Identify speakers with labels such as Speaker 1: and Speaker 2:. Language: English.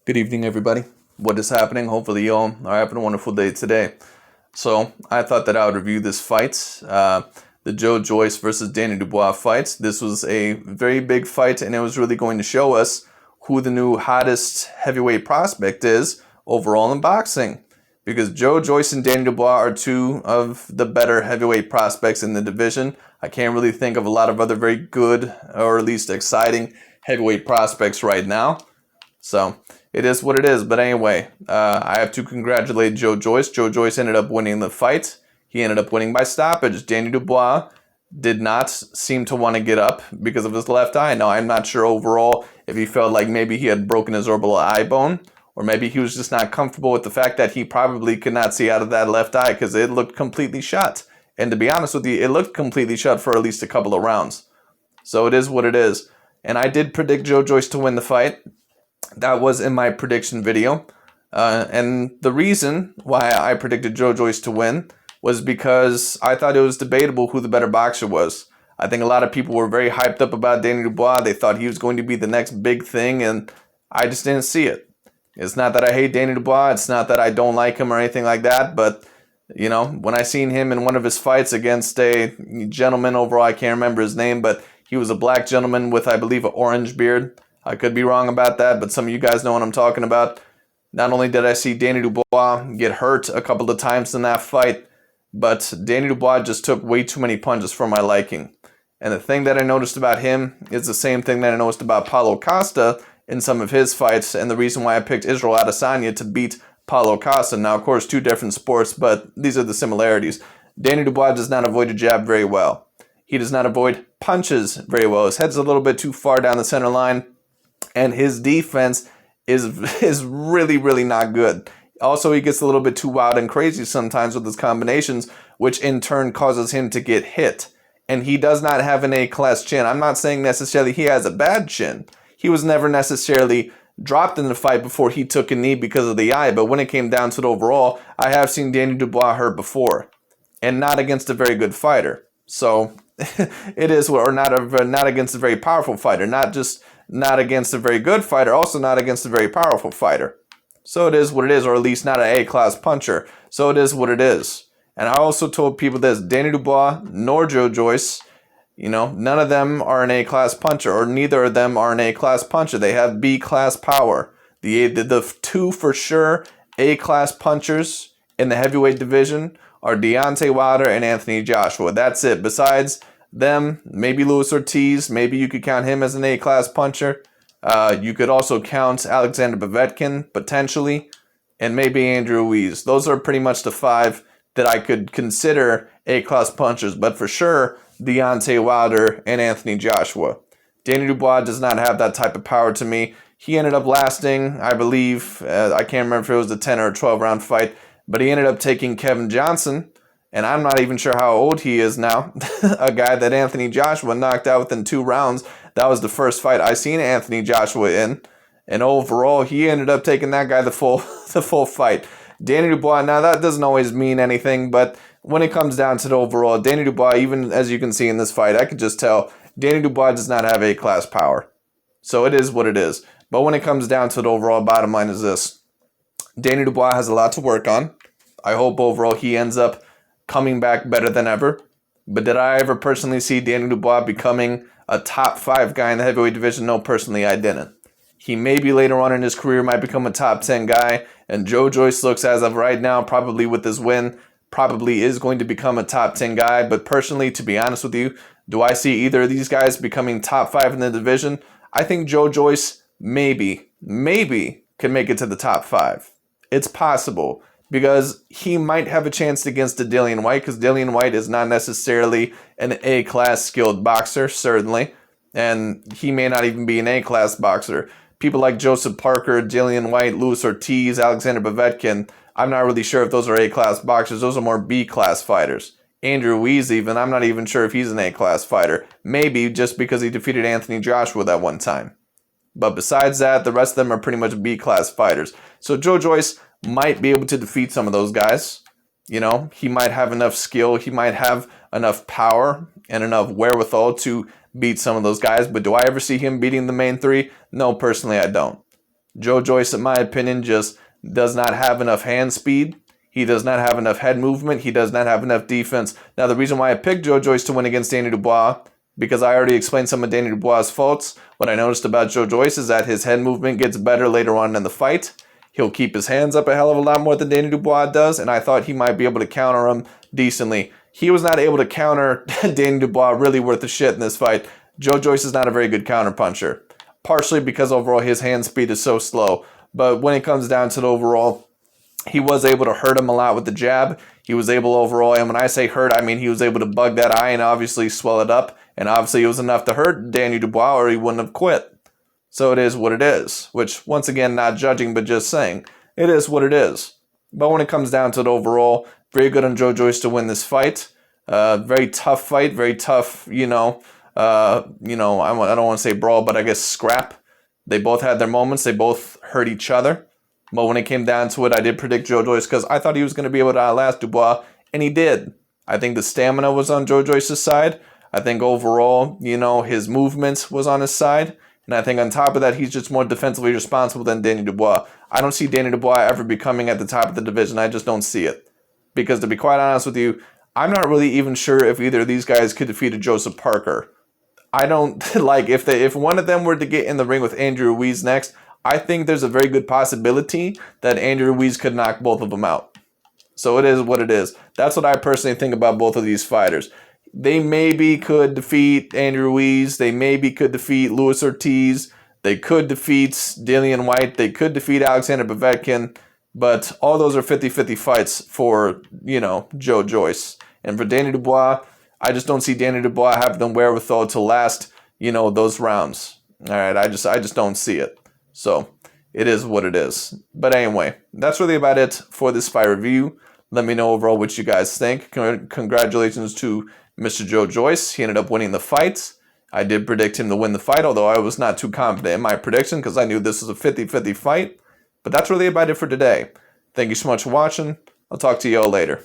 Speaker 1: Good evening, everybody. What is happening? Hopefully, you all are having a wonderful day today. So, I thought that I would review this fight, the Joyce versus Danny Dubois fight. This was a very big fight, and it was really going to show us who the new hottest heavyweight prospect is overall in boxing. Because Joyce and Danny Dubois are two of the better heavyweight prospects in the division. I can't really think of a lot of other very good, or at least exciting, heavyweight prospects right now. So, it is what it is. But anyway, I have to congratulate Joyce. Joyce ended up winning the fight. He ended up winning by stoppage. Danny Dubois did not seem to want to get up because of his left eye. Now, I'm not sure overall if he felt like maybe he had broken his orbital eye bone, or maybe he was just not comfortable with the fact that he probably could not see out of that left eye because it looked completely shut. And to be honest with you, it looked completely shut for at least a couple of rounds. So it is what it is. And I did predict Joyce to win the fight. That was in my prediction video. And the reason why I predicted Joyce to win was because I thought it was debatable who the better boxer was. I think a lot of people were very hyped up about Danny Dubois. They thought he was going to be the next big thing, and I just didn't see it. It's not that I hate Danny Dubois. It's not that I don't like him or anything like that. But, you know, when I seen him in one of his fights against a gentleman overall, I can't remember his name, but he was a black gentleman with, I believe, an orange beard. I could be wrong about that, but some of you guys know what I'm talking about. Not only did I see Danny Dubois get hurt a couple of times in that fight, but Danny Dubois just took way too many punches for my liking. And the thing that I noticed about him is the same thing that I noticed about Paulo Costa in some of his fights, and the reason why I picked Israel Adesanya to beat Paulo Costa. Now, of course, two different sports, but these are the similarities. Danny Dubois does not avoid a jab very well. He does not avoid punches very well. His head's a little bit too far down the center line, and his defense is really not good. Also, he gets a little bit too wild and crazy sometimes with his combinations, which in turn causes him to get hit. And he does not have an A-class chin. I'm not saying necessarily he has a bad chin. He was never necessarily dropped in the fight before he took a knee because of the eye. But when it came down to it overall, I have seen Danny Dubois hurt before, and not against a very good fighter. So it is, or not against a very powerful fighter. Not against a very good fighter, also not against a very powerful fighter. So it is what it is, or at least not an A-class puncher. So it is what it is. And I also told people this: Danny Dubois nor Joyce, none of them are an A-class puncher, or neither of them are an A-class puncher. They have B-class power. The two for sure A-class punchers in the heavyweight division are Deontay Wilder and Anthony Joshua. That's it. Besides them, maybe Luis Ortiz, maybe you could count him as an A-class puncher. You could also count Alexander Povetkin, potentially, and maybe Andrew Ruiz. Those are pretty much the five that I could consider A-class punchers, but for sure, Deontay Wilder and Anthony Joshua. Danny Dubois does not have that type of power to me. He ended up lasting, I believe, I can't remember if it was a 10 or a 12-round fight, but he ended up taking Kevin Johnson, and I'm not even sure how old he is now. A guy that Anthony Joshua knocked out within 2 rounds. That was the first fight I seen Anthony Joshua in. And overall, he ended up taking that guy the full fight. Danny Dubois, now that doesn't always mean anything, but when it comes down to the overall, Danny Dubois, even as you can see in this fight, I could just tell Danny Dubois does not have A-class power. So it is what it is. But when it comes down to the overall, bottom line is this: Danny Dubois has a lot to work on. I hope overall he ends up coming back better than ever. But did I ever personally see Danny Dubois becoming a top 5 guy in the heavyweight division? No, personally I didn't. He maybe later on in his career might become a top 10 guy, and Joyce looks, as of right now, probably with this win, probably is going to become a top 10 guy. But personally, to be honest with you, do I see either of these guys becoming top 5 in the division? I think Joyce maybe can make it to the top 5. It's possible, because he might have a chance against a Dillian Whyte, because Dillian Whyte is not necessarily an A-class skilled boxer, certainly, and he may not even be an A-class boxer. People like Joseph Parker, Dillian Whyte, Luis Ortiz, Alexander Povetkin, I'm not really sure if those are A-class boxers. Those are more B-class fighters. Andrew Ruiz, even, I'm not even sure if he's an A-class fighter. Maybe just because he defeated Anthony Joshua that one time. But besides that, the rest of them are pretty much B-class fighters. So Joyce might be able to defeat some of those guys. He might have enough skill. He might have enough power and enough wherewithal to beat some of those guys. But do I ever see him beating the main 3? No, personally, I don't. Joe Joyce, in my opinion, just does not have enough hand speed. He does not have enough head movement. He does not have enough defense. Now, the reason why I picked Joe Joyce to win against Danny Dubois, because I already explained some of Danny Dubois' faults. What I noticed about Joe Joyce is that his head movement gets better later on in the fight. He'll keep his hands up a hell of a lot more than Danny Dubois does, and I thought he might be able to counter him decently. He was not able to counter Danny Dubois really worth a shit in this fight. Joe Joyce is not a very good counter puncher, partially because overall his hand speed is so slow. But when it comes down to the overall, he was able to hurt him a lot with the jab. He was able overall, and when I say hurt, I mean he was able to bug that eye and obviously swell it up. And obviously it was enough to hurt Danny Dubois or he wouldn't have quit. So it is what it is, which once again, not judging, but just saying, it is what it is. But when it comes down to it overall, very good on Joe Joyce to win this fight. Very tough fight, very tough, I don't want to say brawl, but I guess scrap. They both had their moments. They both hurt each other. But when it came down to it, I did predict Joe Joyce because I thought he was going to be able to outlast Dubois, and he did. I think the stamina was on Joe Joyce's side. I think overall, his movement was on his side. And I think on top of that, he's just more defensively responsible than Danny Dubois. I don't see Danny Dubois ever becoming at the top of the division. I just don't see it. Because to be quite honest with you, I'm not really even sure if either of these guys could defeat a Joseph Parker. I don't, if one of them were to get in the ring with Andrew Ruiz next, I think there's a very good possibility that Andrew Ruiz could knock both of them out. So it is what it is. That's what I personally think about both of these fighters. They maybe could defeat Andrew Ruiz. They maybe could defeat Luis Ortiz. They could defeat Dillian White. They could defeat Alexander Povetkin. But all those are 50-50 fights for, Joe Joyce. And for Danny Dubois, I just don't see Danny Dubois having the wherewithal to last, those rounds. All right, I just don't see it. So it is what it is. But anyway, that's really about it for this fight review. Let me know overall what you guys think. Congratulations to Mr. Joe Joyce. He ended up winning the fight. I did predict him to win the fight, although I was not too confident in my prediction because I knew this was a 50-50 fight. But that's really about it for today. Thank you so much for watching. I'll talk to you all later.